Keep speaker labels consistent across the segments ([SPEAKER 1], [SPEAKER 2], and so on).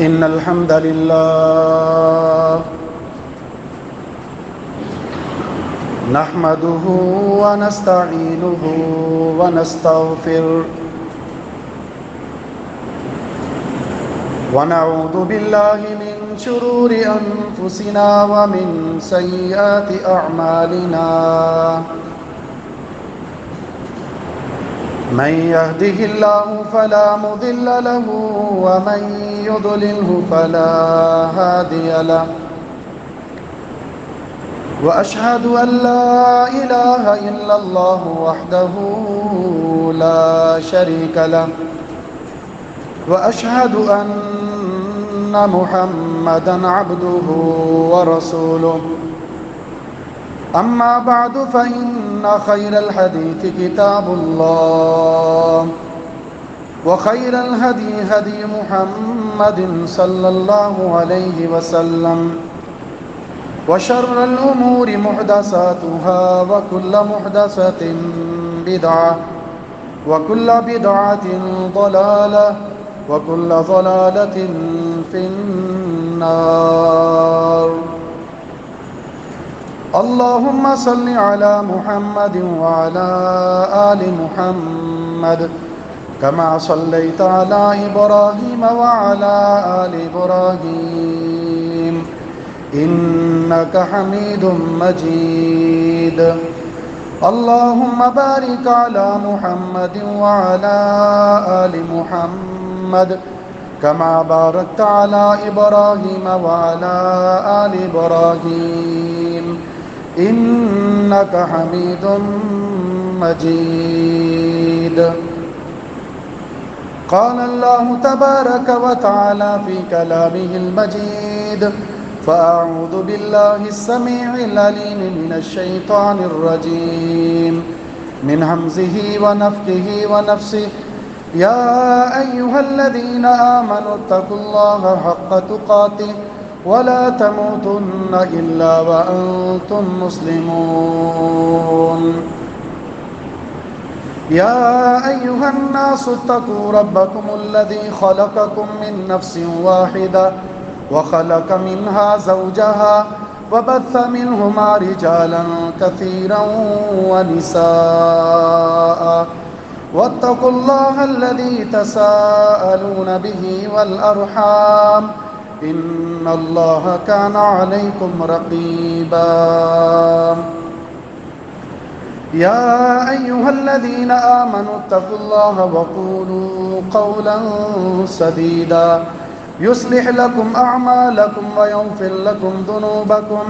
[SPEAKER 1] إن الحمد لله نحمده ونستعينه ونستغفره ونعوذ بالله من شرور أنفسنا ومن سيئات أعمالنا من يهده الله فلا مضل له ومن يضلله فلا هادي له وأشهد أن لا إله إلا الله وحده لا شريك له وأشهد أن محمدًا عبده ورسوله أما بعد فإن خير الحديث كتاب الله وخير الهدي هدي محمد صلى الله عليه وسلم وشر الأمور محدثاتها وكل محدثة بدعة وكل بدعة ضلالة وكل ضلالة في النار اللهم صل على محمد وعلى آل محمد كما صليت على إبراهيم وعلى آل إبراهيم إنك حميد مجيد اللهم بارك على محمد وعلى آل محمد كما باركت على إبراهيم وعلى آل إبراهيم إنك حميد مجيد قال الله تبارك وتعالى في كلامه المجيد فأعوذ بالله السميع العليم من الشيطان الرجيم من همزه ونفخه ونفسه يا أيها الذين آمنوا اتقوا الله حق تقاته ولا تموتن إلا وأنتم مسلمون يا أيها الناس اتقوا ربكم الذي خلقكم من نفس واحدة وخلق منها زوجها وبث منهما رجالا كثيرا ونساء واتقوا الله الذي تساءلون به والأرحام إن الله كان عليكم رقيبا يا أيها الذين آمنوا اتقوا الله وقولوا قولا سديدا يصلح لكم أعمالكم ويغفر لكم ذنوبكم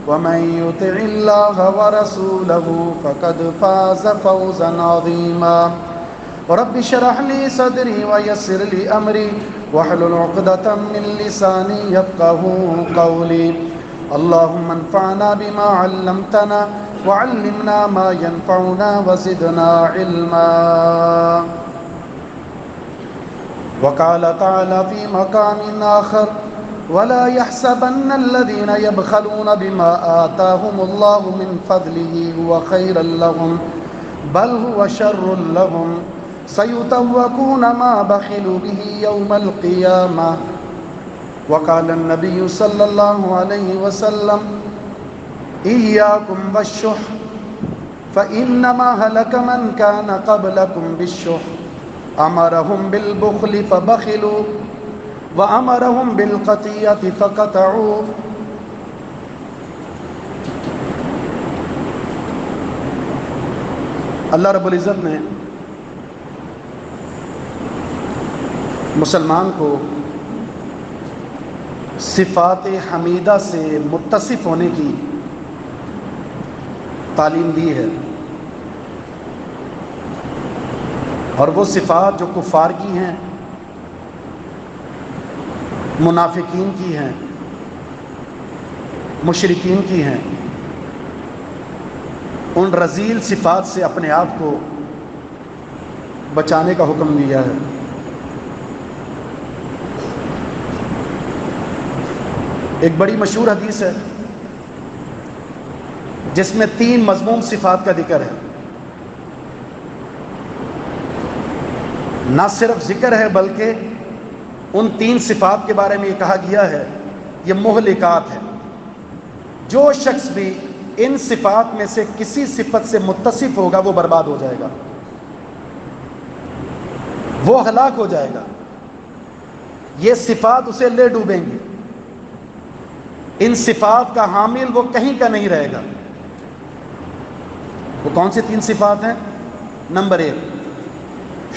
[SPEAKER 1] ومن يطع الله ورسوله فقد فاز فوزا عظيما رب اشرح لي صدري ويسر لي أمري واحلل عقدة من لساني يفقهوا قولي اللهم انفعنا بما علمتنا وعلمنا ما ينفعنا وزدنا علما وقال تعالى في مقام آخر ولا يحسبن الذين يبخلون بما آتاهم الله من فضله هو خيرا لهم بل هو شر لهم سيطوقون ما بخلوا به يوم القيامة وقال النبي صلى الله عليه وسلم إياكم والشح فإنما هلك من كان قبلكم بالشح أمرهم بالبخل فبخلوا وأمرهم بالقطيعة فقطعوا اللہ رب العزت نے مسلمان کو صفات حمیدہ سے متصف ہونے کی تعلیم دی ہے اور وہ صفات جو کفار کی ہیں منافقین کی ہیں مشرکین کی ہیں ان رذیل صفات سے اپنے آپ کو بچانے کا حکم دیا ہے ایک بڑی مشہور حدیث ہے جس میں 3 مذموم صفات کا ذکر ہے نہ صرف ذکر ہے بلکہ ان 3 صفات کے بارے میں یہ کہا گیا ہے یہ مہلکات ہے. جو شخص بھی ان صفات میں سے کسی صفت سے متصف ہوگا وہ برباد ہو جائے گا، وہ ہلاک ہو جائے گا. یہ صفات اسے لے ڈوبیں گی. ان صفات کا حامل وہ کہیں کا نہیں رہے گا. وہ کون سی 3 صفات ہیں؟ نمبر 1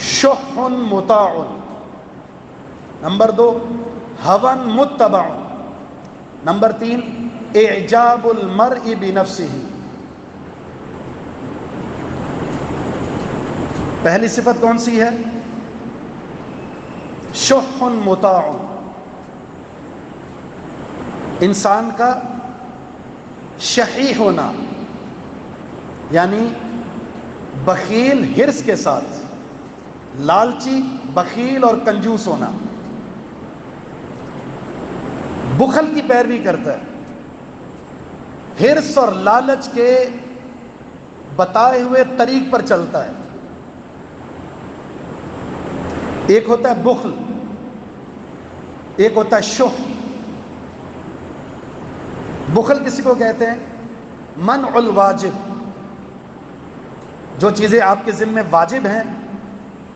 [SPEAKER 1] شح مطاع، نمبر 2 ہوى متبع، نمبر 3 اعجاب المرء بنفسه. پہلی صفت کون سی ہے؟ شح مطاع، انسان کا شحیح ہونا، یعنی بخیل حرص کے ساتھ، لالچی، بخیل اور کنجوس ہونا، بخل کی پیروی کرتا ہے، حرص اور لالچ کے بتائے ہوئے طریق پر چلتا ہے. ایک ہوتا ہے بخل، ایک ہوتا ہے شح. بخل کسی کو کہتے ہیں؟ منع الواجب، جو چیزیں آپ کے ذمہ واجب ہیں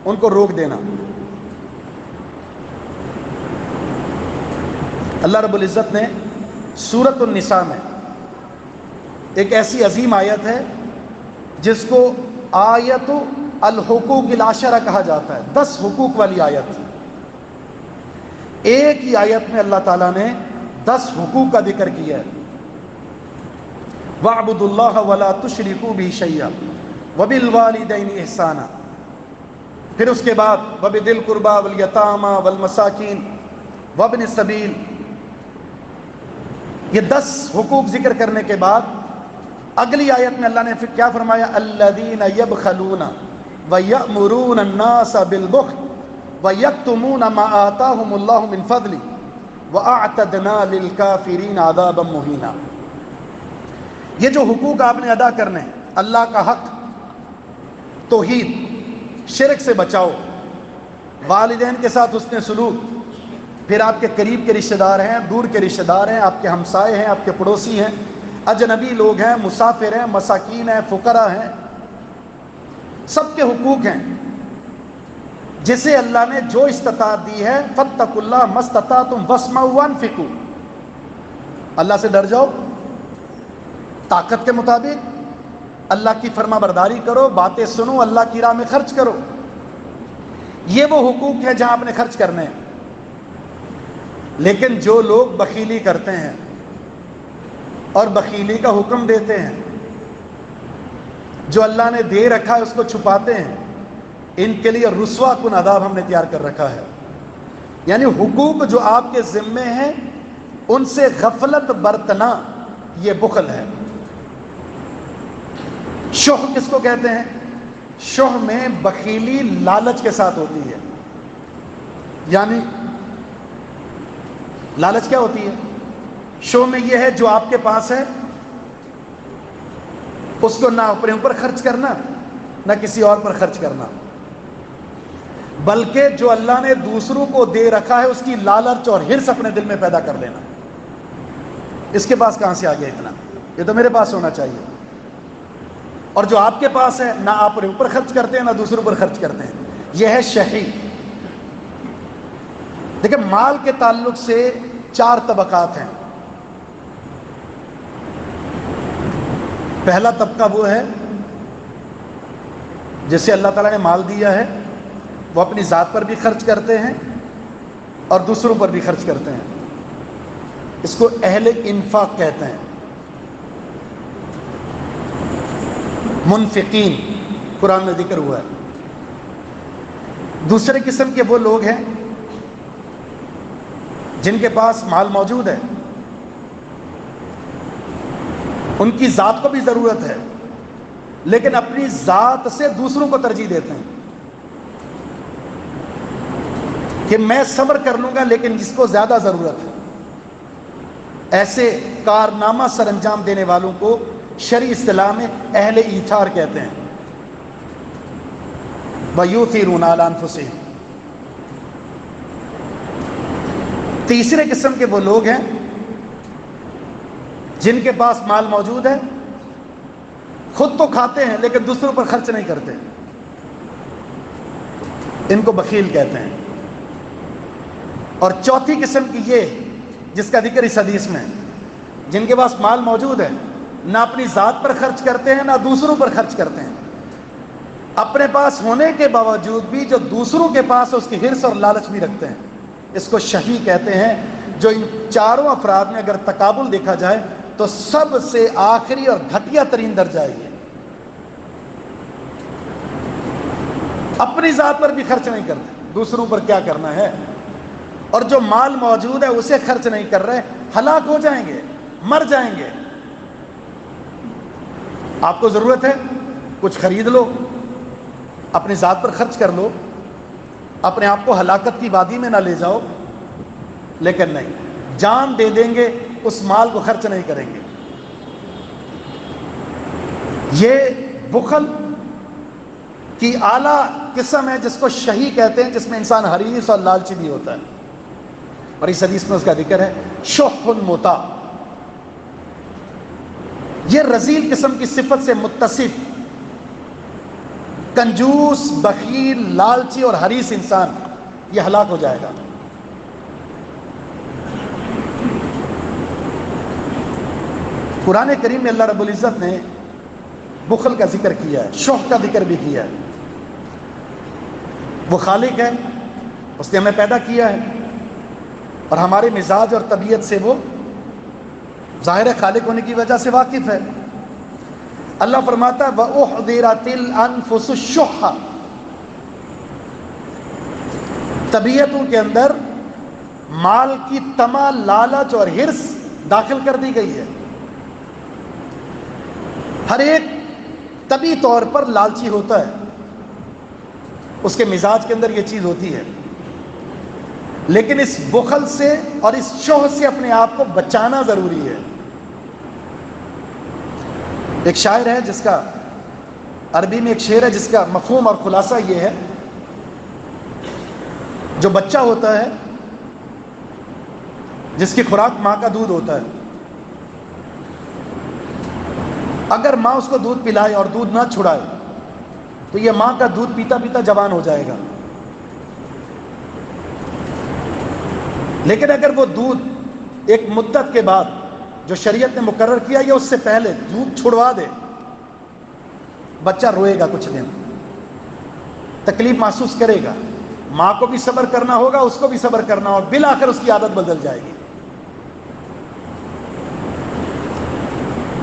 [SPEAKER 1] ان کو روک دینا. اللہ رب العزت نے سورۃ النساء میں ایک ایسی عظیم آیت ہے جس کو آیت الحقوق العشرہ کہا جاتا ہے، 10 حقوق والی آیت. ایک ہی آیت میں اللہ تعالیٰ نے 10 حقوق کا ذکر کیا ہے. وَاعْبُدُوا اللَّهَ وَلَا تُشْرِكُوا بِهِ شَيْئًا وَبِالْوَالِدَيْنِ إِحْسَانًا. پھر اس کے بعد وَبِذِي الْقُرْبَى وَالْيَتَامَى وَالْمَسَاكِينِ وَابْنِ السَّبِيلِ. یہ 10 حقوق ذکر کرنے کے بعد اگلی آیت میں اللہ نے پھر کیا فرمایا؟ الَّذِينَ يَبْخَلُونَ وَيَأْمُرُونَ النَّاسَ بِالْبُخْلِ وَيَكْتُمُونَ مَا آتَاهُمُ اللَّهُ مِنْ فَضْلِهِ وَأَعْتَدْنَا لِلْكَافِرِينَ عَذَابًا مُهِينًا. یہ جو حقوق آپ نے ادا کرنے ہیں، اللہ کا حق، توحید، شرک سے بچاؤ، والدین کے ساتھ حسن سلوک، پھر آپ کے قریب کے رشتہ دار ہیں، دور کے رشتہ دار ہیں، آپ کے ہمسائے ہیں، آپ کے پڑوسی ہیں، اجنبی لوگ ہیں، مسافر ہیں، مساکین ہیں، فقراء ہیں، سب کے حقوق ہیں. جسے اللہ نے جو استطاعت دی ہے فاتقوا اللہ ما استطعتم واسمعوا وانفقوا، اللہ سے ڈر جاؤ، طاقت کے مطابق اللہ کی فرما برداری کرو، باتیں سنو، اللہ کی راہ میں خرچ کرو. یہ وہ حقوق ہے جہاں آپ نے خرچ کرنے ہیں. لیکن جو لوگ بخیلی کرتے ہیں اور بخیلی کا حکم دیتے ہیں، جو اللہ نے دے رکھا ہے اس کو چھپاتے ہیں، ان کے لیے رسوا کن عذاب ہم نے تیار کر رکھا ہے. یعنی حقوق جو آپ کے ذمے ہیں ان سے غفلت برتنا یہ بخل ہے. شح کس کو کہتے ہیں؟ شح میں بخیلی لالچ کے ساتھ ہوتی ہے. یعنی لالچ کیا ہوتی ہے؟ شح میں یہ ہے جو آپ کے پاس ہے اس کو نہ اپنے اوپر خرچ کرنا نہ کسی اور پر خرچ کرنا، بلکہ جو اللہ نے دوسروں کو دے رکھا ہے اس کی لالچ اور حرص اپنے دل میں پیدا کر لینا. اس کے پاس کہاں سے آ گیا اتنا؟ یہ تو میرے پاس ہونا چاہیے. اور جو آپ کے پاس ہے نہ آپ اپنے اوپر خرچ کرتے ہیں نہ دوسروں پر خرچ کرتے ہیں. یہ ہے شحیح. دیکھیں مال کے تعلق سے 4 طبقات ہیں. پہلا طبقہ وہ ہے جسے اللہ تعالیٰ نے مال دیا ہے وہ اپنی ذات پر بھی خرچ کرتے ہیں اور دوسروں پر بھی خرچ کرتے ہیں. اس کو اہل انفاق کہتے ہیں، منفقین قرآن میں ذکر ہوا ہے. دوسرے قسم کے وہ لوگ ہیں جن کے پاس مال موجود ہے، ان کی ذات کو بھی ضرورت ہے لیکن اپنی ذات سے دوسروں کو ترجیح دیتے ہیں کہ میں صبر کر لوں گا لیکن جس کو زیادہ ضرورت ہے. ایسے کارنامہ سر انجام دینے والوں کو شرعی اصطلاح میں اہل ایثار کہتے ہیں. وَيُؤْثِرُونَ عَلَىٰ أَنفُسِهِمْ. تیسرے قسم کے وہ لوگ ہیں جن کے پاس مال موجود ہے، خود تو کھاتے ہیں لیکن دوسروں پر خرچ نہیں کرتے، ان کو بخیل کہتے ہیں۔ اور چوتھی قسم کی یہ جس کا ذکر اس حدیث میں، جن کے پاس مال موجود ہے، نہ اپنی ذات پر خرچ کرتے ہیں نہ دوسروں پر خرچ کرتے ہیں، اپنے پاس ہونے کے باوجود بھی جو دوسروں کے پاس اس کی حرص اور لالچ بھی رکھتے ہیں، اس کو شحیح کہتے ہیں۔ جو ان چاروں افراد میں اگر تقابل دیکھا جائے تو سب سے آخری اور گھٹیا ترین درجہ ہے یہ، اپنی ذات پر بھی خرچ نہیں کرتے، دوسروں پر کیا کرنا ہے، اور جو مال موجود ہے اسے خرچ نہیں کر رہے، ہلاک ہو جائیں گے، مر جائیں گے۔ آپ کو ضرورت ہے کچھ خرید لو، اپنی ذات پر خرچ کر لو، اپنے آپ کو ہلاکت کی وادی میں نہ لے جاؤ، لیکن نہیں، جان دے دیں گے، اس مال کو خرچ نہیں کریں گے۔ یہ بخل کی اعلیٰ قسم ہے جس کو شحیح کہتے ہیں، جس میں انسان حریص اور لالچی بھی ہوتا ہے، اور اس حدیث میں اس کا ذکر ہے شح مطاع۔ یہ رذیل قسم کی صفت سے متصف کنجوس، بخیل، لالچی اور حریص انسان یہ ہلاک ہو جائے گا۔ قرآن کریم میں اللہ رب العزت نے بخل کا ذکر کیا ہے، شح کا ذکر بھی کیا ہے۔ وہ خالق ہے، اس نے ہمیں پیدا کیا ہے، اور ہمارے مزاج اور طبیعت سے وہ ظاہر خالق ہونے کی وجہ سے واقف ہے۔ اللہ فرماتا ہے وَأُحْضِرَتِ الْأَنفُسُ الشُّحَّ، طبیعتوں کے اندر مال کی طمع، لالچ اور حرص داخل کر دی گئی ہے۔ ہر ایک طبی طور پر لالچی ہوتا ہے، اس کے مزاج کے اندر یہ چیز ہوتی ہے، لیکن اس بخل سے اور اس شوہ سے اپنے آپ کو بچانا ضروری ہے۔ ایک شاعر ہے جس کا عربی میں ایک شعر ہے جس کا مفہوم اور خلاصہ یہ ہے، جو بچہ ہوتا ہے جس کی خوراک ماں کا دودھ ہوتا ہے، اگر ماں اس کو دودھ پلائے اور دودھ نہ چھڑائے تو یہ ماں کا دودھ پیتا پیتا جوان ہو جائے گا، لیکن اگر وہ دودھ ایک مدت کے بعد جو شریعت نے مقرر کیا یا اس سے پہلے دودھ چھڑوا دے، بچہ روئے گا، کچھ دن تکلیف محسوس کرے گا، ماں کو بھی صبر کرنا ہوگا، اس کو بھی صبر کرنا ہوگا، بالآخر اس کی عادت بدل جائے گی۔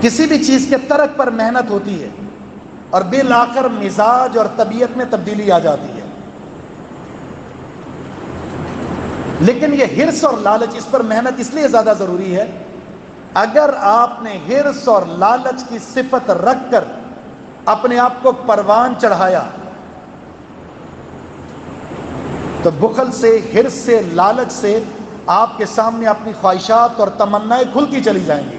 [SPEAKER 1] کسی بھی چیز کے ترک پر محنت ہوتی ہے اور بالآخر مزاج اور طبیعت میں تبدیلی آ جاتی ہے، لیکن یہ حرص اور لالچ، اس پر محنت اس لیے زیادہ ضروری ہے۔ اگر آپ نے حرص اور لالچ کی صفت رکھ کر اپنے آپ کو پروان چڑھایا تو بخل سے، حرص سے، لالچ سے آپ کے سامنے اپنی خواہشات اور تمنائیں کھلتی چلی جائیں گی۔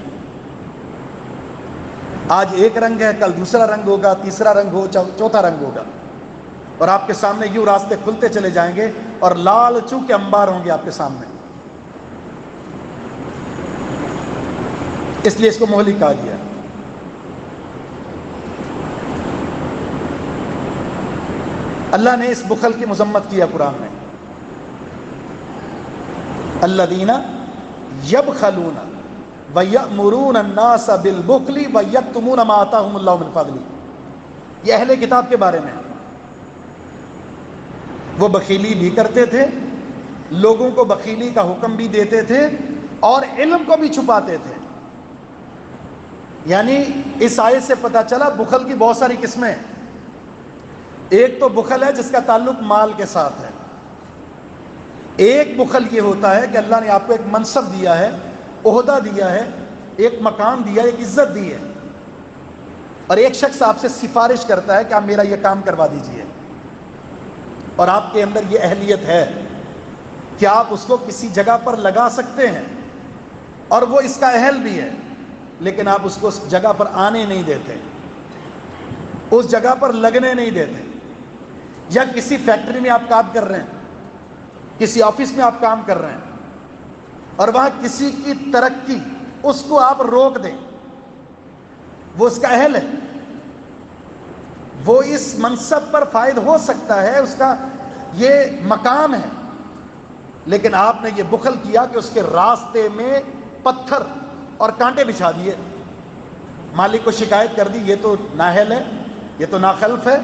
[SPEAKER 1] آج ایک رنگ ہے، کل دوسرا رنگ ہوگا، تیسرا رنگ ہو، چوتھا رنگ ہوگا، اور آپ کے سامنے یوں راستے کھلتے چلے جائیں گے اور لالچوں کے انبار ہوں گے آپ کے سامنے۔ اس لیے اس کو مہلک کہا گیا۔ اللہ نے اس بخل کی مذمت کیا قرآن میں، الذین یبخلون وَيَأْمُرُونَ النَّاسَ بِالْبُخْلِ وَيَكْتُمُونَ مَا آتَاهُمُ اللَّهُ مِنْ فَضْلِهِ۔ یہ اہل کتاب کے بارے میں، وہ بخیلی بھی کرتے تھے، لوگوں کو بخیلی کا حکم بھی دیتے تھے اور علم کو بھی چھپاتے تھے۔ یعنی اس آیت سے پتہ چلا بخل کی بہت ساری قسمیں۔ ایک تو بخل ہے جس کا تعلق مال کے ساتھ ہے، ایک بخل یہ ہوتا ہے کہ اللہ نے آپ کو ایک منصب دیا ہے، عہدہ دیا ہے، ایک مقام دیا ہے، ایک عزت دی ہے، اور ایک شخص آپ سے سفارش کرتا ہے کہ آپ میرا یہ کام کروا دیجئے، اور آپ کے اندر یہ اہلیت ہے کہ آپ اس کو کسی جگہ پر لگا سکتے ہیں اور وہ اس کا اہل بھی ہے، لیکن آپ اس کو اس جگہ پر آنے نہیں دیتے، اس جگہ پر لگنے نہیں دیتے۔ یا کسی فیکٹری میں آپ کام کر رہے ہیں، کسی آفس میں آپ کام کر رہے ہیں، اور وہاں کسی کی ترقی اس کو آپ روک دیں، وہ اس کا اہل ہے، وہ اس منصب پر فائد ہو سکتا ہے، اس کا یہ مقام ہے، لیکن آپ نے یہ بخل کیا کہ اس کے راستے میں پتھر اور کانٹے بچھا دیے، مالک کو شکایت کر دی، یہ تو نااہل ہے، یہ تو ناخلف ہے،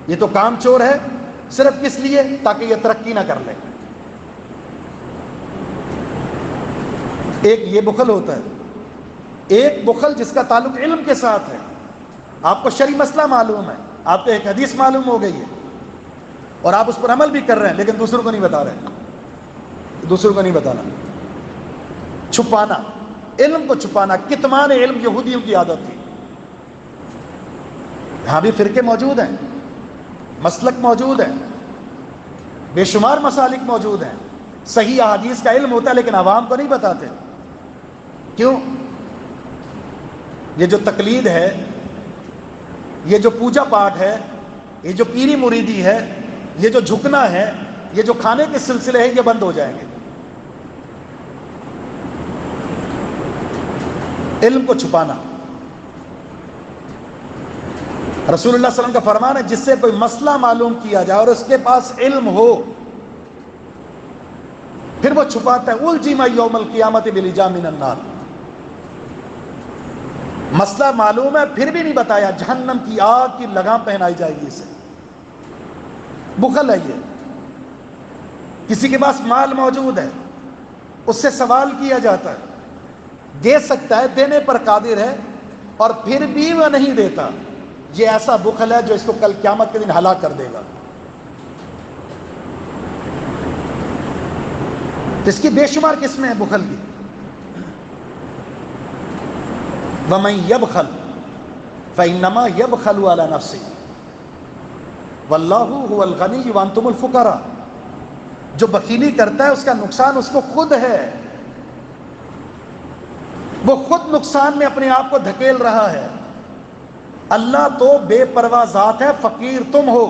[SPEAKER 1] یہ تو کام چور ہے، صرف کس لیے؟ تاکہ یہ ترقی نہ کر لے۔ ایک یہ بخل ہوتا ہے، ایک بخل جس کا تعلق علم کے ساتھ ہے، آپ کو شرعی مسئلہ معلوم ہے، آپ کو ایک حدیث معلوم ہو گئی ہے اور آپ اس پر عمل بھی کر رہے ہیں، لیکن دوسروں کو نہیں بتا رہے، دوسروں کو نہیں بتانا، چھپانا، علم کو چھپانا، کتمان علم یہودیوں کی عادت تھی۔ یہاں بھی فرقے موجود ہیں، مسلک موجود ہے، بے شمار مسالک موجود ہیں، صحیح احادیث کا علم ہوتا ہے لیکن عوام کو نہیں بتاتے۔ کیوں؟ یہ جو تقلید ہے، یہ جو پوجا پاٹ ہے، یہ جو پیری مریدی ہے، یہ جو جھکنا ہے، یہ جو کھانے کے سلسلے ہیں، یہ بند ہو جائیں گے۔ علم کو چھپانا، رسول اللہ صلی اللہ علیہ وسلم کا فرمان ہے جس سے کوئی مسئلہ معلوم کیا جائے اور اس کے پاس علم ہو پھر وہ چھپاتا ہے، الجم یوم القیامت بلجام من النار، مسئلہ معلوم ہے پھر بھی نہیں بتایا، جہنم کی آگ کی لگام پہنائی جائے گی اسے۔ بخل ہے یہ۔ کسی کے پاس مال موجود ہے، اس سے سوال کیا جاتا ہے، دے سکتا ہے، دینے پر قادر ہے، اور پھر بھی وہ نہیں دیتا، یہ ایسا بخل ہے جو اس کو کل قیامت کے دن ہلاک کر دے گا۔ اس کی بے شمار قسمیں ہیں بخل کی۔ وَمَن يَبْخَلْ فَإِنَّمَا يَبْخَلُ عَلَى نَفْسِهِ وَاللَّهُ هُوَ الْغَنِيُّ وَأَنْتُمُ الْفُقَرَاءُ، جو بخیلی کرتا ہے اس کا نقصان اس کو خود ہے، وہ خود نقصان میں اپنے آپ کو دھکیل رہا ہے۔ اللہ تو بے پرواہ ذات ہے، فقیر تم ہو۔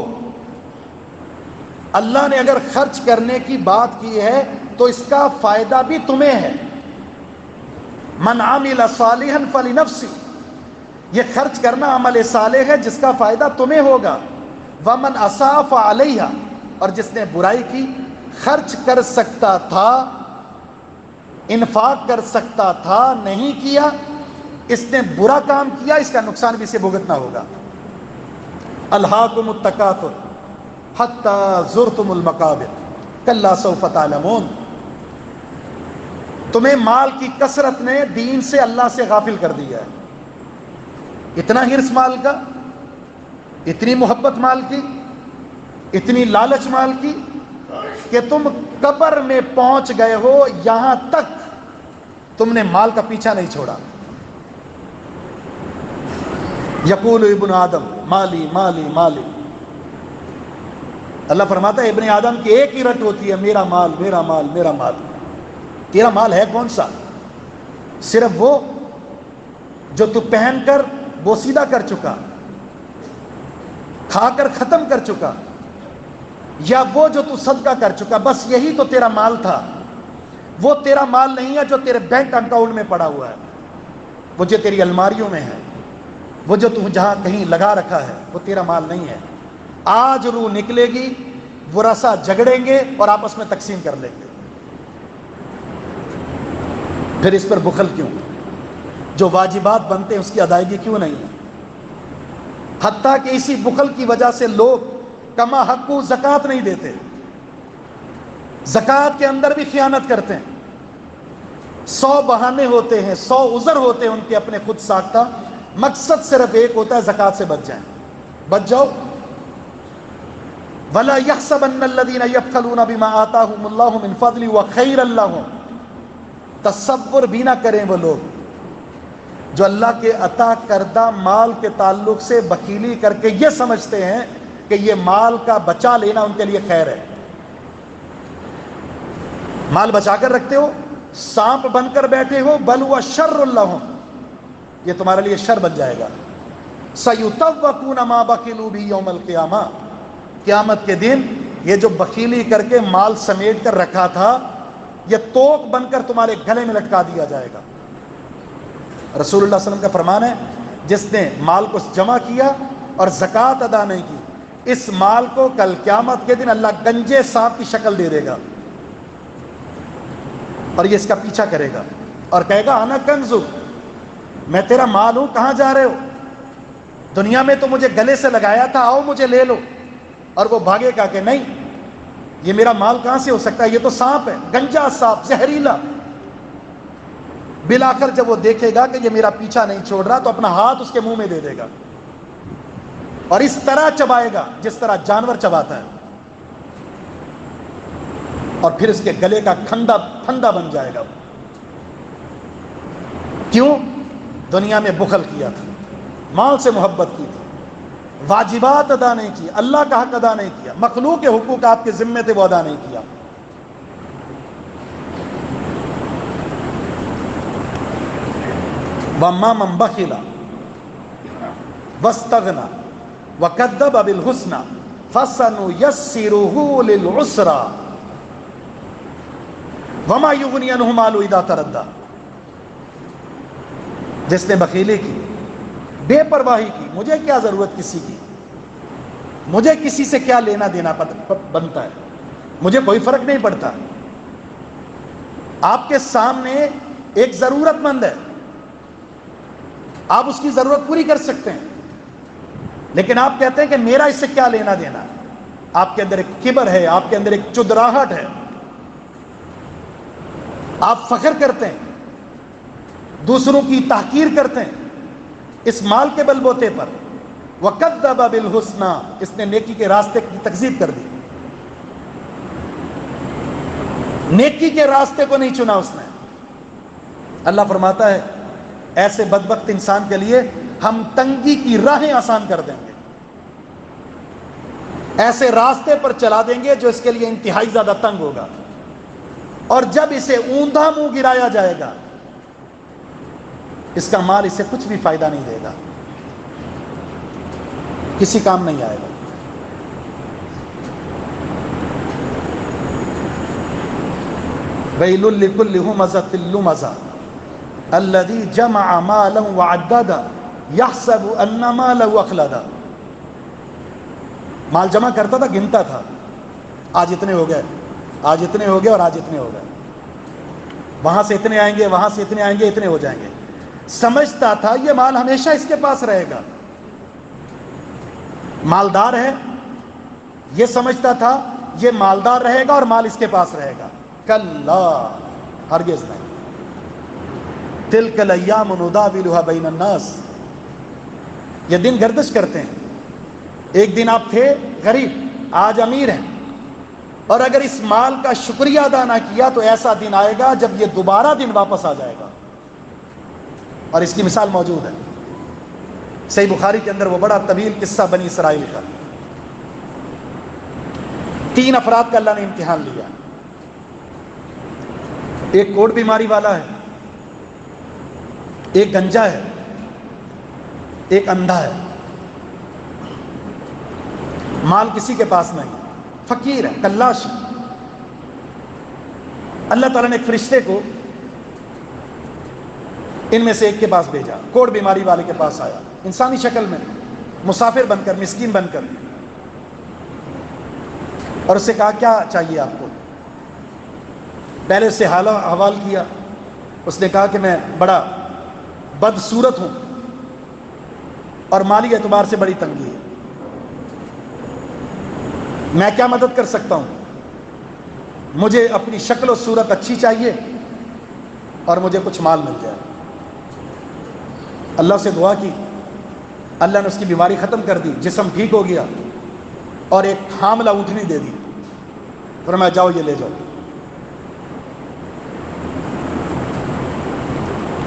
[SPEAKER 1] اللہ نے اگر خرچ کرنے کی بات کی ہے تو اس کا فائدہ بھی تمہیں ہے۔ من عمل صالحا فلنفسه، یہ خرچ کرنا عمل صالح ہے جس کا فائدہ تمہیں ہوگا۔ ومن اساء فعلیہا، اور جس نے برائی کی، خرچ کر سکتا تھا، انفاق کر سکتا تھا، نہیں کیا، اس نے برا کام کیا، اس کا نقصان بھی اسے بھگتنا ہوگا۔ الہاکم التکاثر حتی زرتم المقابر کلا سوف تعلمون، تمہیں مال کی کثرت نے دین سے، اللہ سے غافل کر دیا ہے۔ اتنا ہرس مال کا، اتنی محبت مال کی، اتنی لالچ مال کی کہ تم قبر میں پہنچ گئے ہو، یہاں تک تم نے مال کا پیچھا نہیں چھوڑا۔ یقول ابن آدم مالی مالی مالی، اللہ فرماتا ہے ابن آدم کی ایک ہی رٹ ہوتی ہے، میرا مال میرا مال میرا مال۔ تیرا مال ہے کون سا؟ صرف وہ جو تو پہن کر بوسیدہ کر چکا، کھا کر ختم کر چکا، یا وہ جو تو صدقہ کر چکا، بس یہی تو تیرا مال تھا۔ وہ تیرا مال نہیں ہے جو تیرے بینک اکاؤنٹ میں پڑا ہوا ہے، وہ جو تیری الماریوں میں ہے، وہ جو تو جہاں کہیں لگا رکھا ہے، وہ تیرا مال نہیں ہے۔ آج روح نکلے گی، ورثہ جھگڑیں گے اور آپس میں تقسیم کر لیں گے۔ پھر اس پر بخل کیوں؟ جو واجبات بنتے ہیں اس کی ادائیگی کیوں نہیں ہے؟ حتیٰ کہ اسی بخل کی وجہ سے لوگ کما حقو زکوٰۃ نہیں دیتے، زکوٰۃ کے اندر بھی خیانت کرتے ہیں۔ 100 بہانے ہوتے ہیں، 100 عذر ہوتے ہیں ان کے اپنے خود ساختہ، مقصد صرف ایک ہوتا ہے زکوٰۃ سے بچ جائیں، بچ جاؤ۔ وَلَا يَحْسَبَنَّ الَّذِينَ يَبْخَلُونَ بِمَا آتَاهُمُ اللَّهُ مِنْ فَضْلِهِ وَخَيْرًا لَّهُمْ، تصور بھی نہ کریں وہ لوگ جو اللہ کے عطا کردہ مال کے تعلق سے بخیلی کر کے یہ سمجھتے ہیں کہ یہ مال کا بچا لینا ان کے لیے خیر ہے۔ مال بچا کر رکھتے ہو، سانپ بن کر بیٹھے ہو، بل ہوا شر لہم، یہ تمہارے لیے شر بن جائے گا۔ سیطوقون ما بخلوا بہ یوم القیامہ، قیامت کے دن یہ جو بخیلی کر کے مال سمیٹ کر رکھا تھا، یہ توق بن کر تمہارے گلے میں لٹکا دیا جائے گا۔ رسول اللہ صلی اللہ علیہ وسلم کا فرمان ہے جس نے مال کو جمع کیا اور زکوٰۃ ادا نہیں کی، اس مال کو کل قیامت کے دن اللہ گنجے سانپ کی شکل دے دے گا اور یہ اس کا پیچھا کرے گا اور کہے گا انا کنزو، میں تیرا مال ہوں، کہاں جا رہے ہو؟ دنیا میں تو مجھے گلے سے لگایا تھا، آؤ مجھے لے لو۔ اور وہ بھاگے گا کہ نہیں، یہ میرا مال کہاں سے ہو سکتا ہے، یہ تو سانپ ہے، گنجا سانپ، زہریلا۔ بالآخر جب وہ دیکھے گا کہ یہ میرا پیچھا نہیں چھوڑ رہا تو اپنا ہاتھ اس کے منہ میں دے دے گا اور اس طرح چبائے گا جس طرح جانور چباتا ہے، اور پھر اس کے گلے کا پھندا بن جائے گا۔ کیوں؟ دنیا میں بخل کیا تھا، مال سے محبت کی تھی، واجبات ادا نہیں کی، اللہ کا حق ادا نہیں کیا، مخلوق کے حقوق آپ کے ذمے تھے وہ ادا نہیں کیا۔ وَأَمَّا مَنْ بَخِلَ وَاسْتَغْنَى وَكَذَّبَ بِالْحُسْنَى فَسَنُيَسِّرُهُ لِلْعُسْرَى وَمَا يُغْنِي عَنْهُ مَالُهُ إِذَا تَرَدَّى۔ جس نے بخیلی کی، بے پرواہی کی، مجھے کیا ضرورت کسی کی، مجھے کسی سے کیا لینا دینا بنتا ہے، مجھے کوئی فرق نہیں پڑتا۔ آپ کے سامنے ایک ضرورت مند ہے، آپ اس کی ضرورت پوری کر سکتے ہیں، لیکن آپ کہتے ہیں کہ میرا اس سے کیا لینا دینا۔ آپ کے اندر ایک کبر ہے، آپ کے اندر ایک چدراہٹ ہے، آپ فخر کرتے ہیں، دوسروں کی تحقیر کرتے ہیں اس مال کے بل بوتے پر۔ وَكَذَّبَ بِالْحُسْنَى، اس نے نیکی کے راستے کی تکذیب کر دی، نیکی کے راستے کو نہیں چنا اس نے۔ اللہ فرماتا ہے ایسے بدبخت انسان کے لیے ہم تنگی کی راہیں آسان کر دیں گے، ایسے راستے پر چلا دیں گے جو اس کے لیے انتہائی زیادہ تنگ ہوگا، اور جب اسے اوندھا منہ گرایا جائے گا اس کا مال اسے کچھ بھی فائدہ نہیں دے گا، کسی کام نہیں آئے گا۔ وَيْلٌ لِكُلِّ هُمَزَةٍ لُمَزَةٍ الَّذِي جَمَعَ مَالًا وَعَدَّدَهُ يَحْسَبُ أَنَّ مَالَهُ أَخْلَدَهُ۔ مال جمع کرتا تھا، گنتا تھا، آج اتنے ہو گئے، آج اتنے ہو گئے، اور آج اتنے ہو گئے، وہاں سے اتنے آئیں گے، وہاں سے اتنے آئیں گے، اتنے ہو جائیں گے۔ سمجھتا تھا یہ مال ہمیشہ اس کے پاس رہے گا، مالدار ہے، یہ سمجھتا تھا یہ مالدار رہے گا اور مال اس کے پاس رہے گا۔ کلا، ہرگز نہیں۔ تلک الایام نداولها بین الناس، یہ دن گردش کرتے ہیں، ایک دن آپ تھے غریب، آج امیر ہیں، اور اگر اس مال کا شکریہ ادا نہ کیا تو ایسا دن آئے گا جب یہ دوبارہ دن واپس آ جائے گا، اور اس کی مثال موجود ہے صحیح بخاری کے اندر، وہ بڑا طویل قصہ بنی اسرائیل کا۔ 3 افراد کا اللہ نے امتحان لیا، ایک کوڑ بیماری والا ہے، ایک گنجا ہے، ایک اندھا ہے، مال کسی کے پاس نہیں، فقیر ہے، کلاش ہے۔ اللہ تعالیٰ نے ایک فرشتے کو ان میں سے ایک کے پاس بھیجا، کوڑ بیماری والے کے پاس آیا، انسانی شکل میں، مسافر بن کر، مسکین بن کر، اور اس سے کہا کیا چاہیے آپ کو؟ پہلے اس سے حال احوال کیا، اس نے کہا کہ میں بڑا بدصورت ہوں اور مالی اعتبار سے بڑی تنگی ہے، میں کیا مدد کر سکتا ہوں؟ مجھے اپنی شکل و صورت اچھی چاہیے اور مجھے کچھ مال مل جائے۔ اللہ سے دعا کی، اللہ نے اس کی بیماری ختم کر دی، جسم ٹھیک ہو گیا، اور ایک حاملہ اونٹنی دے دی، فرمایا جاؤ یہ لے جاؤ۔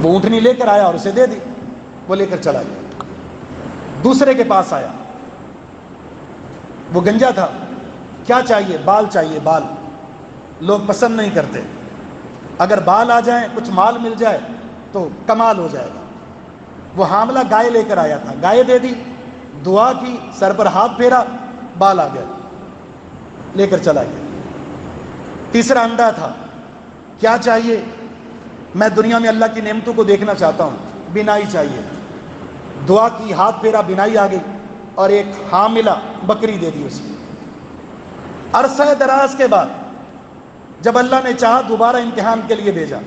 [SPEAKER 1] وہ اونٹنی لے کر آیا اور اسے دے دی، وہ لے کر چلا گیا۔ دوسرے کے پاس آیا، وہ گنجا تھا، کیا چاہیے؟ بال چاہیے، بال، لوگ پسند نہیں کرتے، اگر بال آ جائیں، کچھ مال مل جائے تو کمال ہو جائے گا۔ وہ حاملہ گائے لے کر آیا تھا، گائے دے دی، دعا کی، سر پر ہاتھ پھیرا، بال آ گئے، لے کر چلا گیا۔ تیسرا اندھا تھا، کیا چاہیے؟ میں دنیا میں اللہ کی نعمتوں کو دیکھنا چاہتا ہوں، بینائی چاہیے۔ دعا کی، ہاتھ پھیرا، بینائی آ گئی، اور ایک حاملہ بکری دے دی اس کو۔ عرصہ دراز کے بعد جب اللہ نے چاہا دوبارہ امتحان کے لیے بھیجا،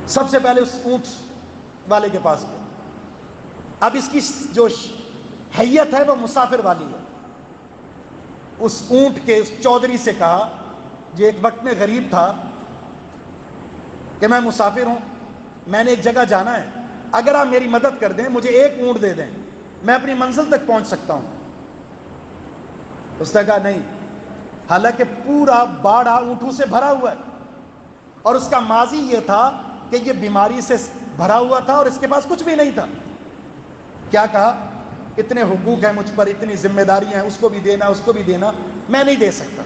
[SPEAKER 1] سب سے پہلے اس اونٹ والے کے پاس گیا۔ اب اس کی جو حیت ہے وہ مسافر والی ہے۔ اس اونٹ کے اس چودھری سے کہا، جو ایک وقت میں غریب تھا، کہ میں مسافر ہوں، میں نے ایک جگہ جانا ہے، اگر آپ میری مدد کر دیں، مجھے ایک اونٹ دے دیں، میں اپنی منزل تک پہنچ سکتا ہوں۔ اس نے کہا نہیں، حالانکہ پورا باڑہ اونٹوں سے بھرا ہوا ہے، اور اس کا ماضی یہ تھا کہ یہ بیماری سے بھرا ہوا تھا اور اس کے پاس کچھ بھی نہیں تھا۔ کیا کہا؟ اتنے حقوق ہیں مجھ پر، اتنی ذمہ داریاں ہیں، اس کو بھی دینا، اس کو بھی دینا، میں نہیں دے سکتا،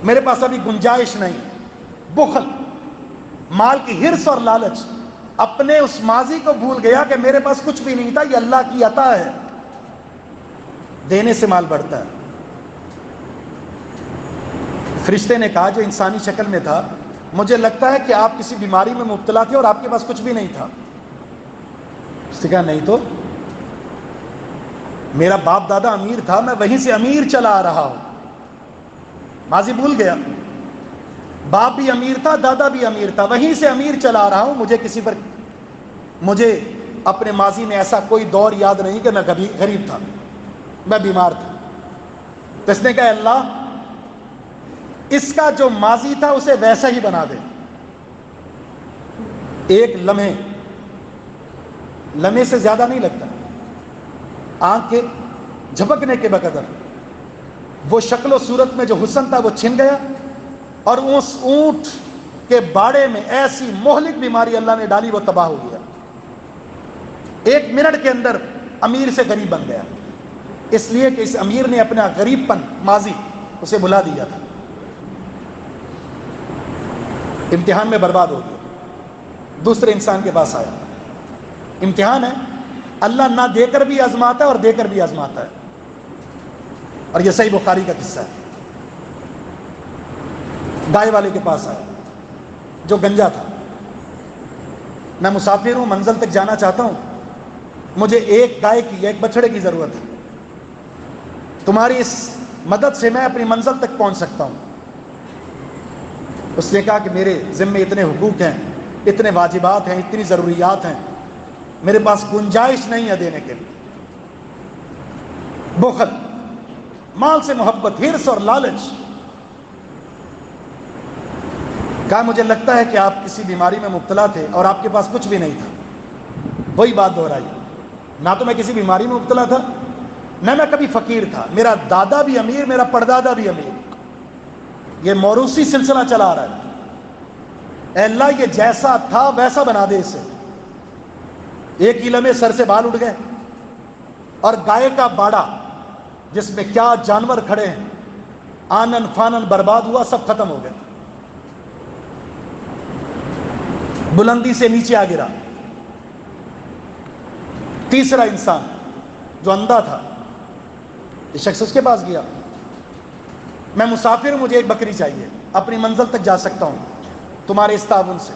[SPEAKER 1] میرے پاس ابھی گنجائش نہیں۔ بخل، مال کی ہرس اور لالچ، اپنے اس ماضی کو بھول گیا کہ میرے پاس کچھ بھی نہیں تھا، یہ اللہ کی عطا ہے، دینے سے مال بڑھتا ہے۔ فرشتے نے کہا، جو انسانی شکل میں تھا، مجھے لگتا ہے کہ آپ کسی بیماری میں مبتلا تھے اور آپ کے پاس کچھ بھی نہیں تھا۔ اس نے کہا نہیں تو، میرا باپ دادا امیر تھا، میں وہیں سے امیر چلا آ رہا ہوں، ماضی بھول گیا، باپ بھی امیر تھا، دادا بھی امیر تھا، وہیں سے امیر چلا آ رہا ہوں، مجھے اپنے ماضی میں ایسا کوئی دور یاد نہیں کہ میں کبھی غریب تھا، میں بیمار تھا۔ تو اس نے کہا اللہ، اس کا جو ماضی تھا اسے ویسا ہی بنا دے۔ ایک لمحے سے زیادہ نہیں لگتا، آنکھ کے جھپکنے کے بقدر وہ شکل و صورت میں جو حسن تھا وہ چھن گیا، اور اس اونٹ کے باڑے میں ایسی مہلک بیماری اللہ نے ڈالی، وہ تباہ ہو گیا۔ ایک منٹ کے اندر امیر سے غریب بن گیا، اس لیے کہ اس امیر نے اپنا غریب پن ماضی اسے بھلا دیا تھا۔ امتحان میں برباد ہو گیا، دوسرے انسان کے پاس آیا۔ امتحان ہے، اللہ نہ دے کر بھی آزماتا ہے اور دے کر بھی آزماتا ہے، اور یہ صحیح بخاری کا قصہ ہے۔ گائے والے کے پاس آیا جو گنجا تھا، میں مسافر ہوں، منزل تک جانا چاہتا ہوں، مجھے ایک گائے کی، ایک بچڑے کی ضرورت ہے، تمہاری اس مدد سے میں اپنی منزل تک پہنچ سکتا ہوں۔ اس نے کہا کہ میرے ذمے اتنے حقوق ہیں، اتنے واجبات ہیں، اتنی ضروریات ہیں، میرے پاس گنجائش نہیں ہے دینے کے لیے۔ بخل، مال سے محبت، ہرس اور لالچ۔ کہا مجھے لگتا ہے کہ آپ کسی بیماری میں مبتلا تھے اور آپ کے پاس کچھ بھی نہیں تھا۔ وہی بات دہرائی، نہ تو میں کسی بیماری میں مبتلا تھا، نہ میں کبھی فقیر تھا، میرا دادا بھی امیر، میرا پردادا بھی امیر، یہ موروثی سلسلہ چلا آ رہا ہے۔ اے اللہ، یہ جیسا تھا ویسا بنا دے اسے۔ ایک ہی لمحے سر سے بال اٹھ گئے، اور گائے کا باڑا جس میں کیا جانور کھڑے ہیں، آنن فانن برباد ہوا، سب ختم ہو گئے، بلندی سے نیچے آ گرا۔ تیسرا انسان جو اندھا تھا، یہ شخص اس کے پاس گیا، میں مسافر ہوں، مجھے ایک بکری چاہیے، اپنی منزل تک جا سکتا ہوں تمہارے اس تعاون سے۔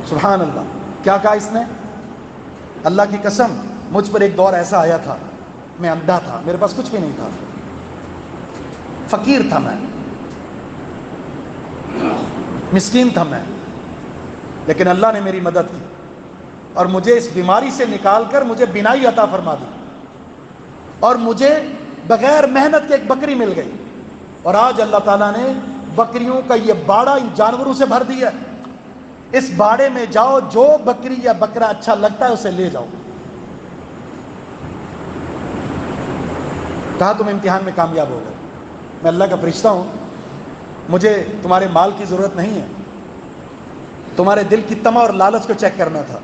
[SPEAKER 1] سبحان اللہ، کیا کہا اس نے؟ اللہ کی قسم، مجھ پر ایک دور ایسا آیا تھا، میں اندھا تھا، میرے پاس کچھ بھی نہیں تھا، فقیر تھا میں، مسکین تھا میں، لیکن اللہ نے میری مدد کی اور مجھے اس بیماری سے نکال کر مجھے بینائی عطا فرما دی، اور مجھے بغیر محنت کے ایک بکری مل گئی، اور آج اللہ تعالیٰ نے بکریوں کا یہ باڑا ان جانوروں سے بھر دیا۔ اس باڑے میں جاؤ، جو بکری یا بکرا اچھا لگتا ہے اسے لے جاؤ۔ کہا تم امتحان میں کامیاب ہو گئے، میں اللہ کا فرشتہ ہوں، مجھے تمہارے مال کی ضرورت نہیں ہے، تمہارے دل کی طمع اور لالچ کو چیک کرنا تھا،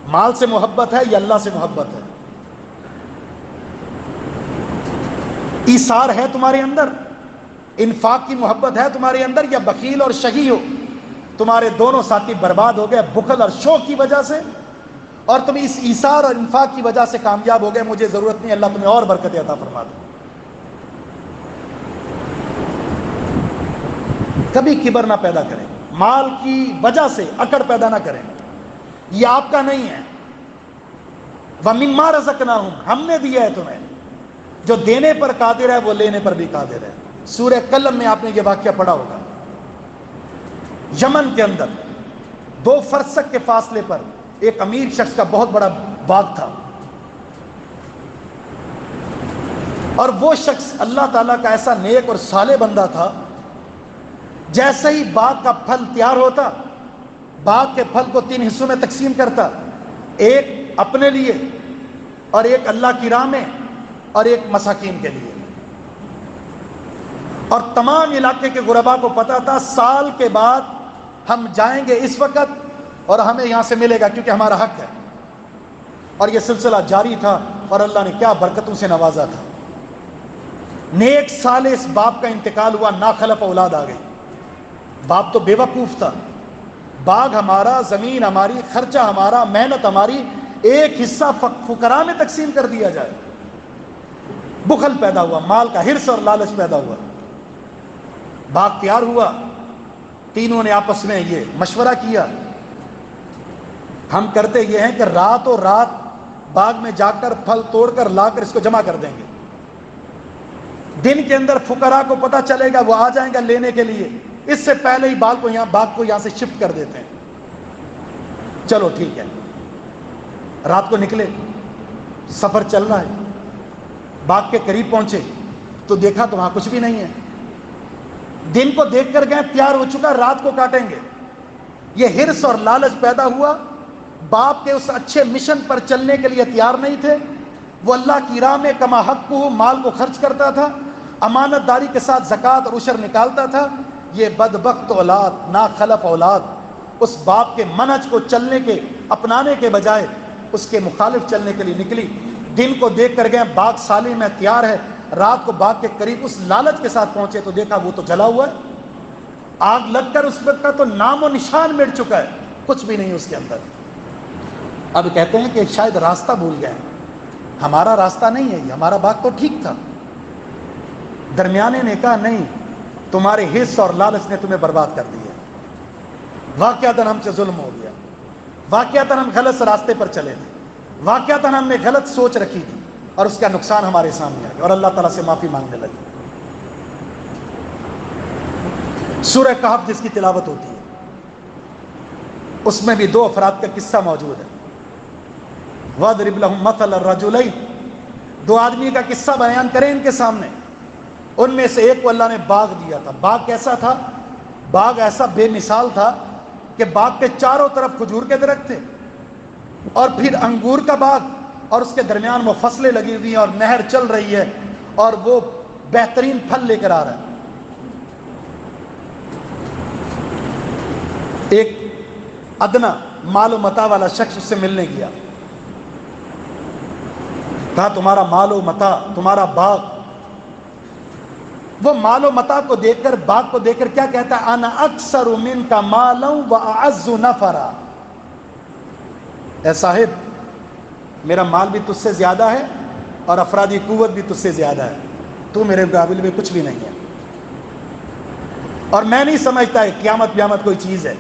[SPEAKER 1] مال سے محبت ہے یا اللہ سے محبت ہے؟ ایثار ہے تمہارے اندر، انفاق کی محبت ہے تمہارے اندر، یا بخیل اور شہی ہو؟ تمہارے دونوں ساتھی برباد ہو گئے بخل اور شوق کی وجہ سے، اور تم اس ایثار اور انفاق کی وجہ سے کامیاب ہو گئے۔ مجھے ضرورت نہیں، اللہ تمہیں اور برکت عطا فرما دے۔ کبھی کبر نہ پیدا کریں، مال کی وجہ سے اکڑ پیدا نہ کریں، یہ آپ کا نہیں ہے۔ وَمِمَّا رَزَقْنَاهُمْ، ہم نے دیا ہے تمہیں، جو دینے پر قادر ہے وہ لینے پر بھی قادر ہے۔ سورہ قلم میں آپ نے یہ واقعہ پڑھا ہوگا، یمن کے اندر 2 فرسخ کے فاصلے پر ایک امیر شخص کا بہت بڑا باغ تھا، اور وہ شخص اللہ تعالیٰ کا ایسا نیک اور صالح بندہ تھا، جیسے ہی باغ کا پھل تیار ہوتا، باغ کے پھل کو 3 حصوں میں تقسیم کرتا، ایک اپنے لیے اور ایک اللہ کی راہ میں اور ایک مساکین کے لیے۔ اور تمام علاقے کے غرباء کو پتا تھا سال کے بعد ہم جائیں گے اس وقت اور ہمیں یہاں سے ملے گا کیونکہ ہمارا حق ہے، اور یہ سلسلہ جاری تھا، اور اللہ نے کیا برکتوں سے نوازا تھا۔ نیک صالح اس باپ کا انتقال ہوا، ناخلف اولاد آ گئی۔ باپ تو بے وقوف تھا، باغ ہمارا، زمین ہماری، خرچہ ہمارا، محنت ہماری، ایک حصہ فقراء میں تقسیم کر دیا جائے۔ بخل پیدا ہوا، مال کا حرص اور لالچ پیدا ہوا۔ باغ تیار ہوا، تینوں نے آپس میں یہ مشورہ کیا، ہم کرتے یہ ہیں کہ راتوں رات باغ میں جا کر پھل توڑ کر لا کر اس کو جمع کر دیں گے، دن کے اندر فقراء کو پتہ چلے گا، وہ آ جائیں گا لینے کے لیے، اس سے پہلے ہی باغ کو یہاں سے شفٹ کر دیتے ہیں۔ چلو ٹھیک ہے، رات کو نکلے، سفر چل رہا ہے، باغ کے قریب پہنچے تو دیکھا تو وہاں کچھ بھی نہیں ہے۔ دن کو دیکھ کر گئے تیار ہو چکا، رات کو کاٹیں گے۔ یہ حرص اور لالچ پیدا ہوا، باپ کے اس اچھے مشن پر چلنے کے لیے تیار نہیں تھے۔ وہ اللہ کی راہ میں کما حق کو مال کو خرچ کرتا تھا، امانت داری کے ساتھ زکوٰۃ اور عشر نکالتا تھا۔ یہ بدبخت اولاد، ناخلف اولاد اس باپ کے منہج کو چلنے کے، اپنانے کے بجائے اس کے مخالف چلنے کے لیے نکلی۔ دن کو دیکھ کر گئے باغ سالے میں تیار ہے، رات کو باغ کے قریب اس لالچ کے ساتھ پہنچے تو دیکھا وہ تو جلا ہوا ہے، آگ لگ کر اس وقت کا تو نام و نشان مٹ چکا ہے، کچھ بھی نہیں اس کے اندر۔ اب کہتے ہیں کہ شاید راستہ بھول گئے، ہمارا راستہ نہیں ہے یہ، ہمارا باغ تو ٹھیک تھا۔ درمیانے نے کہا نہیں، تمہارے حرص اور لالچ نے تمہیں برباد کر دیا، واقعتاً ہم سے ظلم ہو گیا، واقعتاً ہم غلط راستے پر چلے تھے، واقعتاً ہم نے غلط سوچ رکھی تھی، اور اس کا نقصان ہمارے سامنے آ گیا، اور اللہ تعالیٰ سے معافی مانگنے لگے۔ سورہ کہف جس کی تلاوت ہوتی ہے اس میں بھی 2 افراد کا قصہ موجود ہے۔ وَاضْرِبْ لَهُم مَثَلَ الرَّجُلَيْنِ، 2 آدمی کا قصہ بیان کریں ان کے سامنے۔ ان میں سے ایک کو اللہ نے باغ دیا تھا۔ باغ کیسا تھا؟ باغ ایسا بے مثال تھا کہ باغ کے چاروں طرف کھجور کے درخت تھے، اور پھر انگور کا باغ، اور اس کے درمیان وہ فصلیں لگی ہوئی ہیں، اور نہر چل رہی ہے، اور وہ بہترین پھل لے کر آ رہا ہے۔ ایک ادنا مال و متاع والا شخص اس سے ملنے گیا، کہا تمہارا مال و متاع، تمہارا باغ۔ وہ مال و متاع کو دیکھ کر، باغ کو دیکھ کر کیا کہتا ہے؟ انا اکثر منک مالا واعز نفرا، اے صاحب میرا مال بھی تجھ سے زیادہ ہے اور افرادی قوت بھی تجھ سے زیادہ ہے، تو میرے مقابل میں کچھ بھی نہیں ہے، اور میں نہیں سمجھتا ہے قیامت کوئی چیز ہے،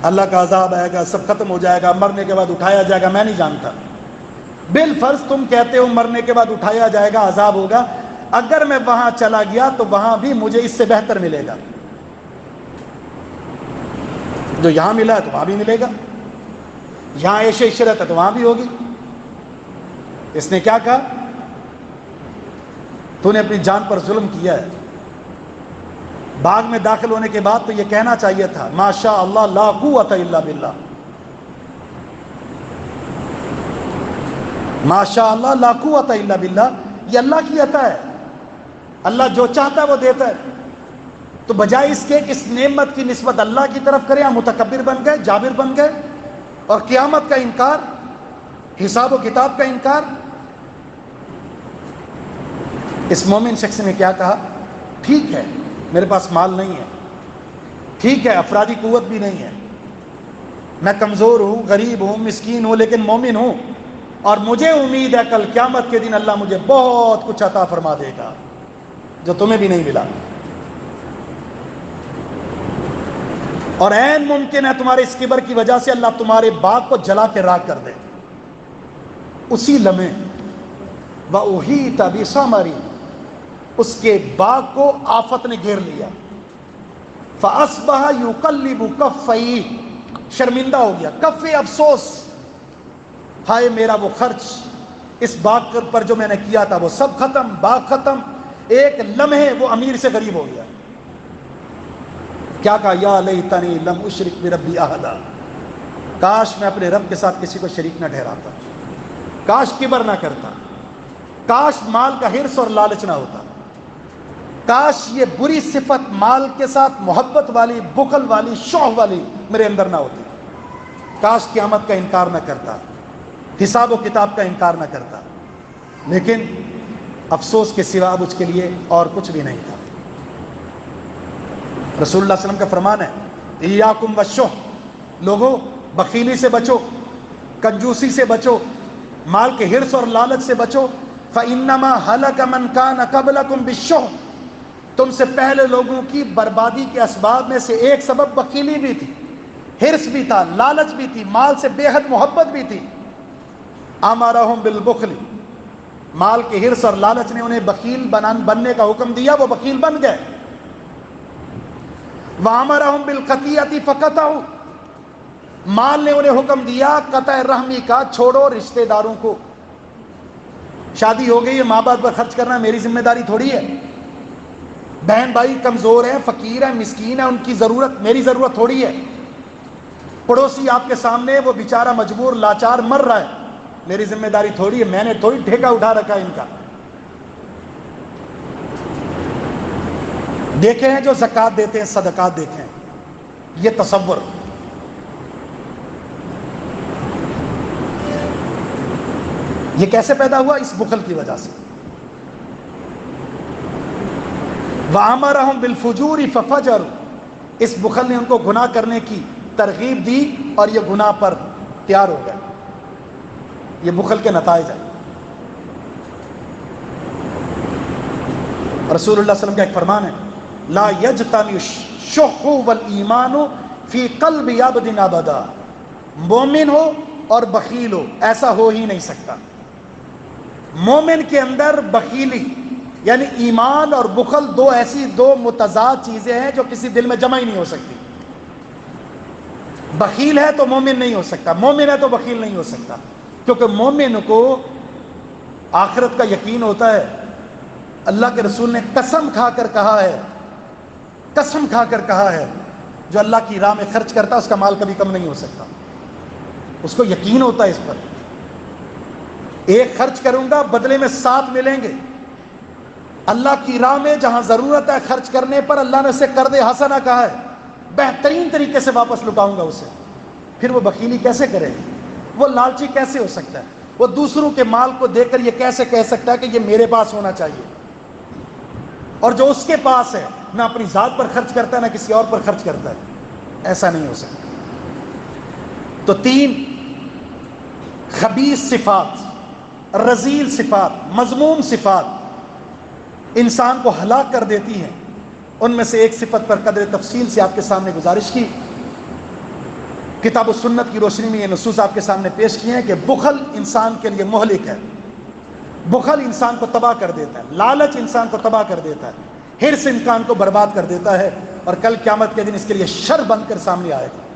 [SPEAKER 1] اللہ کا عذاب آئے گا، سب ختم ہو جائے گا، مرنے کے بعد اٹھایا جائے گا، میں نہیں جانتا۔ بالفرض تم کہتے ہو مرنے کے بعد اٹھایا جائے گا، عذاب ہوگا، اگر میں وہاں چلا گیا تو وہاں بھی مجھے اس سے بہتر ملے گا، جو یہاں ملا ہے تو وہاں بھی ملے گا، یہاں عیش عشرت ہے تو وہاں بھی ہوگی۔ اس نے کیا کہا؟ تو نے اپنی جان پر ظلم کیا ہے۔ باغ میں داخل ہونے کے بعد تو یہ کہنا چاہیے تھا ماشاء اللہ لا قوت الا باللہ، ماشاء اللہ لا قوت الا باللہ، یہ اللہ کی عطا ہے، اللہ جو چاہتا ہے وہ دیتا ہے۔ تو بجائے اس کے کہ اس نعمت کی نسبت اللہ کی طرف کریں، ہم متکبر بن گئے، جابر بن گئے، اور قیامت کا انکار، حساب و کتاب کا انکار۔ اس مومن شخص نے کیا کہا؟ ٹھیک ہے میرے پاس مال نہیں ہے، ٹھیک ہے افرادی قوت بھی نہیں ہے، میں کمزور ہوں، غریب ہوں، مسکین ہوں، لیکن مومن ہوں، اور مجھے امید ہے کل قیامت کے دن اللہ مجھے بہت کچھ عطا فرما دے گا جو تمہیں بھی نہیں ملا۔ اور عین ممکن ہے تمہارے اس کبر کی وجہ سے اللہ تمہارے باغ کو جلا کے راکھ کر دے۔ اسی لمحے وَأُحِيطَ بِثَمَرِهِ، اس کے باغ کو آفت نے گھیر لیا۔ فَأَصْبَحَ يُقَلِّبُ كَفَّيْهِ، شرمندہ ہو گیا، کف افسوس، ہائے میرا وہ خرچ اس باغ پر جو میں نے کیا تھا وہ سب ختم، باغ ختم۔ ایک لمحے وہ امیر سے غریب ہو گیا۔ کیا کہا؟ یا لیتنی لم اشرک بربی احدا، کاش میں اپنے رب کے ساتھ کسی کو شریک نہ ٹھہراتا، کاش کبر نہ کرتا، کاش مال کا حرص اور لالچ نہ ہوتا، کاش یہ بری صفت مال کے ساتھ محبت والی، بخل والی، شوق والی میرے اندر نہ ہوتی، کاش قیامت کا انکار نہ کرتا، حساب و کتاب کا انکار نہ کرتا۔ لیکن افسوس کے سوا اب اس کے لیے اور کچھ بھی نہیں تھا۔ رسول اللہ صلی اللہ علیہ وسلم کا فرمان ہے ایاکم والشح، لوگوں بخیلی سے بچو، کنجوسی سے بچو، مال کے حرص اور لالچ سے بچو۔ فَإِنَّمَا هَلَكَ مَنْ كَانَ قَبْلَكُمْ بِالشُّحِّ، تم سے پہلے لوگوں کی بربادی کے اسباب میں سے ایک سبب بخیلی بھی تھی، حرص بھی تھا، لالچ بھی تھی، مال سے بے حد محبت بھی تھی۔ أَمَرَهُمْ بِالْبُخْلِ، مال کے حرص اور لالچ نے انہیں بخیل بننے کا حکم دیا، وہ بخیل بن گئے۔ وَأَمَرَهُمْ بِالْقَطِيعَةِ فَقَطَعُوا، مال نے انہیں حکم دیا قطع رحمی کا، چھوڑو رشتہ داروں کو۔ شادی ہو گئی ہے، ماں باپ پر خرچ کرنا میری ذمہ داری تھوڑی ہے، بہن بھائی کمزور ہیں، فقیر ہیں، مسکین ہیں، ان کی ضرورت میری ضرورت تھوڑی ہے۔ پڑوسی آپ کے سامنے وہ بیچارہ مجبور لاچار مر رہا ہے، میری ذمہ داری تھوڑی ہے، میں نے تھوڑی ٹھیکہ اٹھا رکھا ہے ان کا۔ دیکھے ہیں جو زکوٰۃ دیتے ہیں، صدقات دیکھیں، یہ تصور، یہ کیسے پیدا ہوا؟ اس بخل کی وجہ سے۔ وَأَمَرَهُمْ بِالْفُجُورِ فَفَجَرُوا، اس بخل نے ان کو گناہ کرنے کی ترغیب دی اور یہ گناہ پر تیار ہو گئے۔ یہ بخل کے نتائج ہیں۔ رسول اللہ صلی اللہ علیہ وسلم کا ایک فرمان ہے لا یجتمع الشح والایمان فی قلب عبد ابدا، مومن ہو اور بخیل ہو ایسا ہو ہی نہیں سکتا۔ مومن کے اندر بخیلی یعنی ایمان اور بخل دو متضاد چیزیں ہیں جو کسی دل میں جمع ہی نہیں ہو سکتی۔ بخیل ہے تو مومن نہیں ہو سکتا، مومن ہے تو بخیل نہیں ہو سکتا، کیونکہ مومن کو آخرت کا یقین ہوتا ہے۔ اللہ کے رسول نے قسم کھا کر کہا ہے، قسم کھا کر کہا ہے، جو اللہ کی راہ میں خرچ کرتا ہے اس کا مال کبھی کم نہیں ہو سکتا، اس کو یقین ہوتا ہے اس پر۔ ایک خرچ کروں گا بدلے میں 7 ملیں گے۔ اللہ کی راہ میں جہاں ضرورت ہے خرچ کرنے پر، اللہ نے اسے قرض حسنہ کہا ہے، بہترین طریقے سے واپس لٹاؤں گا اسے۔ پھر وہ بخیلی کیسے کرے؟ وہ لالچی کیسے ہو سکتا ہے؟ وہ دوسروں کے مال کو دیکھ کر یہ کیسے کہہ سکتا ہے کہ یہ میرے پاس ہونا چاہیے، اور جو اس کے پاس ہے نہ اپنی ذات پر خرچ کرتا ہے نہ کسی اور پر خرچ کرتا ہے؟ ایسا نہیں ہو سکتا۔ تو 3 خبیث صفات، رذیل صفات، مذموم صفات انسان کو ہلاک کر دیتی ہیں۔ ان میں سے ایک صفت پر قدر تفصیل سے آپ کے سامنے گزارش کی، کتاب و سنت کی روشنی میں یہ نصوص آپ کے سامنے پیش کیے ہیں کہ بخل انسان کے لیے مہلک ہے، بخل انسان کو تباہ کر دیتا ہے، لالچ انسان کو تباہ کر دیتا ہے، حرص انسان کو برباد کر دیتا ہے، اور کل قیامت کے دن اس کے لیے شر بن کر سامنے آئے گا۔